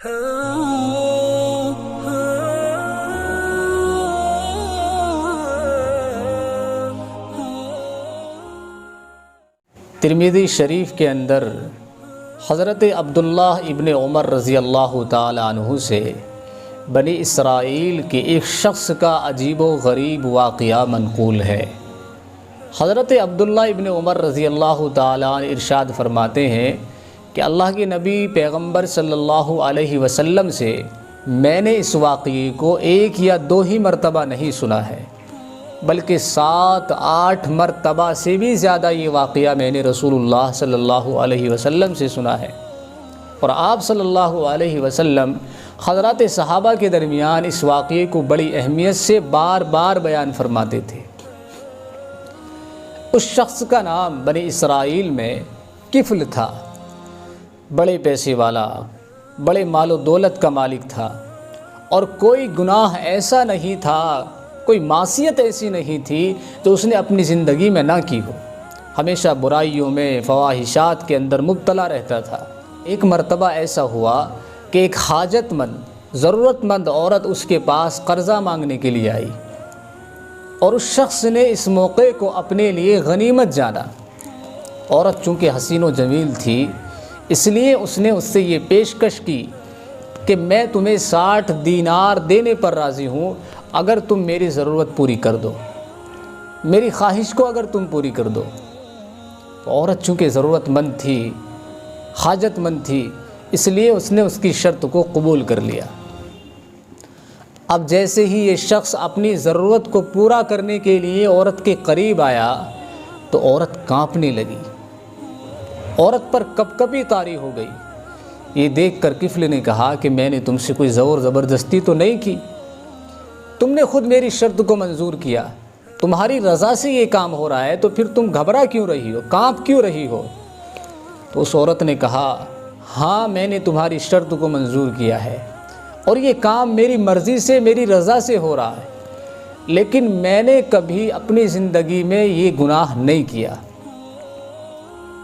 ترمذی شریف کے اندر حضرت عبداللہ ابن عمر رضی اللہ تعالی عنہ سے بنی اسرائیل کے ایک شخص کا عجیب و غریب واقعہ منقول ہے۔ حضرت عبداللہ ابن عمر رضی اللہ تعالی عنہ ارشاد فرماتے ہیں کہ اللہ کے نبی پیغمبر صلی اللہ علیہ وسلم سے میں نے اس واقعے کو ایک یا دو ہی مرتبہ نہیں سنا ہے، بلکہ 7-8 مرتبہ سے بھی زیادہ یہ واقعہ میں نے رسول اللہ صلی اللہ علیہ وسلم سے سنا ہے، اور آپ صلی اللہ علیہ وسلم حضرات صحابہ کے درمیان اس واقعے کو بڑی اہمیت سے بار بار بیان فرماتے تھے۔ اس شخص کا نام بنی اسرائیل میں کفل تھا، بڑے پیسے والا، بڑے مال و دولت کا مالک تھا، اور کوئی گناہ ایسا نہیں تھا، کوئی معصیت ایسی نہیں تھی جو اس نے اپنی زندگی میں نہ کی ہو، ہمیشہ برائیوں میں، فواحشات کے اندر مبتلا رہتا تھا۔ ایک مرتبہ ایسا ہوا کہ ایک حاجت مند، ضرورت مند عورت اس کے پاس قرضہ مانگنے کے لیے آئی، اور اس شخص نے اس موقع کو اپنے لیے غنیمت جانا۔ عورت چونکہ حسین و جمیل تھی، اس لیے اس نے اس سے یہ پیشکش کی کہ میں تمہیں 60 دینار دینے پر راضی ہوں اگر تم میری ضرورت پوری کر دو، میری خواہش کو اگر تم پوری کر دو۔ عورت چونکہ ضرورت مند تھی، حاجت مند تھی، اس لیے اس نے اس کی شرط کو قبول کر لیا۔ اب جیسے ہی یہ شخص اپنی ضرورت کو پورا کرنے کے لیے عورت کے قریب آیا تو عورت کانپنے لگی، عورت پر کپکپی طاری ہو گئی۔ یہ دیکھ کر کفل نے کہا کہ میں نے تم سے کوئی زور زبردستی تو نہیں کی، تم نے خود میری شرط کو منظور کیا، تمہاری رضا سے یہ کام ہو رہا ہے، تو پھر تم گھبرا کیوں رہی ہو، کانپ کیوں رہی ہو؟ تو اس عورت نے کہا، ہاں میں نے تمہاری شرط کو منظور کیا ہے، اور یہ کام میری مرضی سے، میری رضا سے ہو رہا ہے، لیکن میں نے کبھی اپنی زندگی میں یہ گناہ نہیں کیا،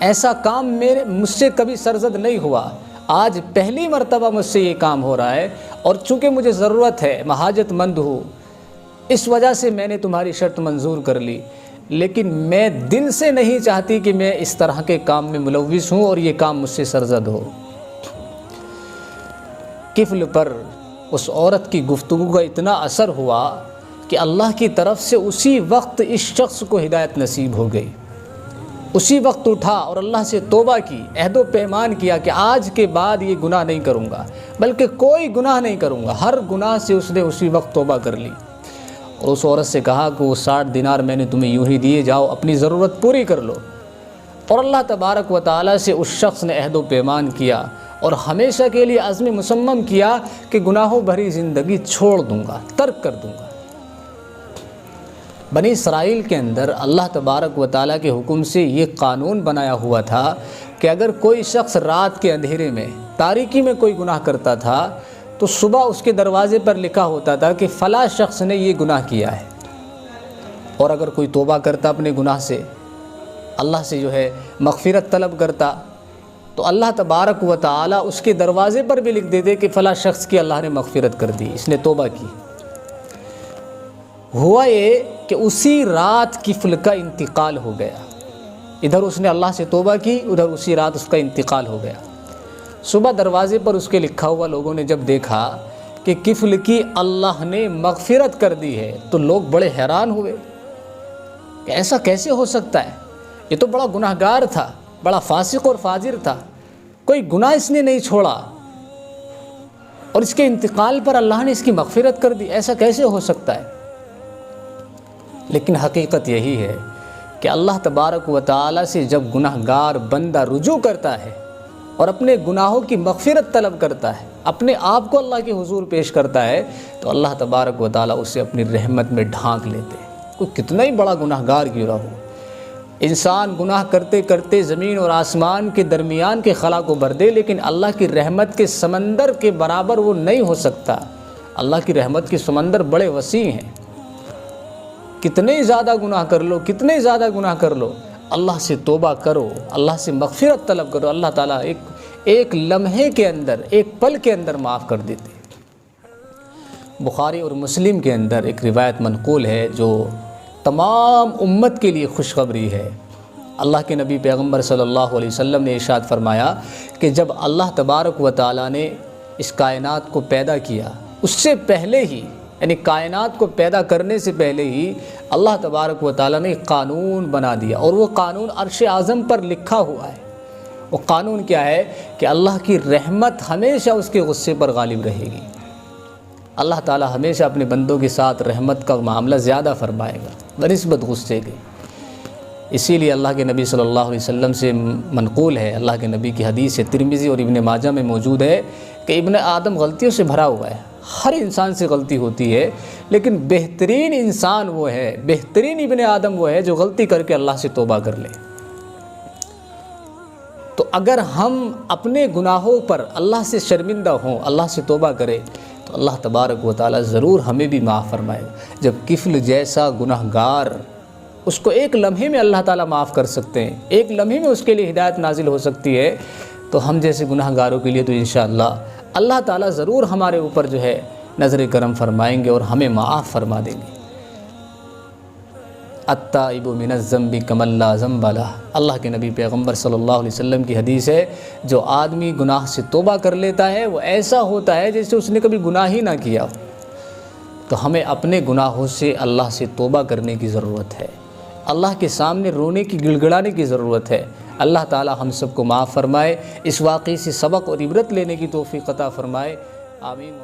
ایسا کام مجھ سے کبھی سرزد نہیں ہوا، آج پہلی مرتبہ مجھ سے یہ کام ہو رہا ہے، اور چونکہ مجھے ضرورت ہے، میں حاجت مند ہوں، اس وجہ سے میں نے تمہاری شرط منظور کر لی، لیکن میں دل سے نہیں چاہتی کہ میں اس طرح کے کام میں ملوث ہوں اور یہ کام مجھ سے سرزد ہو۔ کفل پر اس عورت کی گفتگو کا اتنا اثر ہوا کہ اللہ کی طرف سے اسی وقت اس شخص کو ہدایت نصیب ہو گئی۔ اسی وقت اٹھا اور اللہ سے توبہ کی، عہد و پیمان کیا کہ آج کے بعد یہ گناہ نہیں کروں گا، بلکہ کوئی گناہ نہیں کروں گا۔ ہر گناہ سے اس نے اسی وقت توبہ کر لی، اور اس عورت سے کہا کہ وہ 60 دینار میں نے تمہیں یوں ہی دیے، جاؤ اپنی ضرورت پوری کر لو۔ اور اللہ تبارک و تعالیٰ سے اس شخص نے عہد و پیمان کیا اور ہمیشہ کے لیے عزم مصمم کیا کہ گناہوں بھری زندگی چھوڑ دوں گا، ترک کر دوں گا۔ بنی اسرائیل کے اندر اللہ تبارک و تعالیٰ کے حکم سے یہ قانون بنایا ہوا تھا کہ اگر کوئی شخص رات کے اندھیرے میں، تاریکی میں کوئی گناہ کرتا تھا تو صبح اس کے دروازے پر لکھا ہوتا تھا کہ فلاں شخص نے یہ گناہ کیا ہے، اور اگر کوئی توبہ کرتا اپنے گناہ سے، اللہ سے مغفرت طلب کرتا، تو اللہ تبارک و تعالیٰ اس کے دروازے پر بھی لکھ دیتے کہ فلاں شخص کی اللہ نے مغفرت کر دی، اس نے توبہ کی۔ ہوا یہ کہ اسی رات کفل کا انتقال ہو گیا، ادھر اس نے اللہ سے توبہ کی، ادھر اسی رات اس کا انتقال ہو گیا۔ صبح دروازے پر اس کے لکھا ہوا لوگوں نے جب دیکھا کہ کفل کی اللہ نے مغفرت کر دی ہے، تو لوگ بڑے حیران ہوئے کہ ایسا کیسے ہو سکتا ہے، یہ تو بڑا گناہ گار تھا، بڑا فاسق اور فاجر تھا، کوئی گناہ اس نے نہیں چھوڑا، اور اس کے انتقال پر اللہ نے اس کی مغفرت کر دی، ایسا کیسے ہو سکتا ہے؟ لیکن حقیقت یہی ہے کہ اللہ تبارک و تعالیٰ سے جب گناہ گار بندہ رجوع کرتا ہے اور اپنے گناہوں کی مغفرت طلب کرتا ہے، اپنے آپ کو اللہ کے حضور پیش کرتا ہے، تو اللہ تبارک و تعالیٰ اسے اپنی رحمت میں ڈھانک لیتے ہیں۔ کوئی کتنا ہی بڑا گناہ گار کیوں نہ ہو، انسان گناہ کرتے کرتے زمین اور آسمان کے درمیان کے خلا کو بھر دے، لیکن اللہ کی رحمت کے سمندر کے برابر وہ نہیں ہو سکتا۔ اللہ کی رحمت کے سمندر بڑے وسیع ہیں، کتنے زیادہ گناہ کر لو، کتنے زیادہ گناہ کر لو، اللہ سے توبہ کرو، اللہ سے مغفرت طلب کرو، اللہ تعالیٰ ایک لمحے کے اندر، ایک پل کے اندر معاف کر دیتے ہیں۔ بخاری اور مسلم کے اندر ایک روایت منقول ہے جو تمام امت کے لیے خوشخبری ہے۔ اللہ کے نبی پیغمبر صلی اللہ علیہ وسلم نے ارشاد فرمایا کہ جب اللہ تبارک و تعالیٰ نے اس کائنات کو پیدا کیا، اس سے پہلے ہی، یعنی کائنات کو پیدا کرنے سے پہلے ہی اللہ تبارک و تعالیٰ نے ایک قانون بنا دیا، اور وہ قانون عرش اعظم پر لکھا ہوا ہے۔ وہ قانون کیا ہے کہ اللہ کی رحمت ہمیشہ اس کے غصے پر غالب رہے گی۔ اللہ تعالیٰ ہمیشہ اپنے بندوں کے ساتھ رحمت کا معاملہ زیادہ فرمائے گا بنسبت غصے کے۔ اسی لیے اللہ کے نبی صلی اللہ علیہ وسلم سے منقول ہے، اللہ کے نبی کی حدیث ہے، ترمذی اور ابن ماجہ میں موجود ہے کہ ابن آدم غلطیوں سے بھرا ہوا ہے۔ ہر انسان سے غلطی ہوتی ہے، لیکن بہترین انسان وہ ہے، بہترین ابن آدم وہ ہے جو غلطی کر کے اللہ سے توبہ کر لے۔ تو اگر ہم اپنے گناہوں پر اللہ سے شرمندہ ہوں، اللہ سے توبہ کریں، تو اللہ تبارک و تعالیٰ ضرور ہمیں بھی معاف فرمائے۔ جب کفل جیسا گناہ گار، اس کو ایک لمحے میں اللہ تعالیٰ معاف کر سکتے ہیں، ایک لمحے میں اس کے لیے ہدایت نازل ہو سکتی ہے، تو ہم جیسے گناہ گاروں کے لیے تو انشاءاللہ اللہ تعالیٰ ضرور ہمارے اوپر جو ہے نظر کرم فرمائیں گے اور ہمیں معاف فرما دیں گے۔ التائب من الذنب کمن لا ذنب لہ، اللہ کے نبی پیغمبر صلی اللہ علیہ وسلم کی حدیث ہے، جو آدمی گناہ سے توبہ کر لیتا ہے وہ ایسا ہوتا ہے جیسے اس نے کبھی گناہ ہی نہ کیا ہو۔ تو ہمیں اپنے گناہوں سے اللہ سے توبہ کرنے کی ضرورت ہے، اللہ کے سامنے رونے کی، گڑ گڑانے کی ضرورت ہے۔ اللہ تعالی ہم سب کو معاف فرمائے، اس واقعے سے سبق اور عبرت لینے کی توفیق عطا فرمائے، آمین۔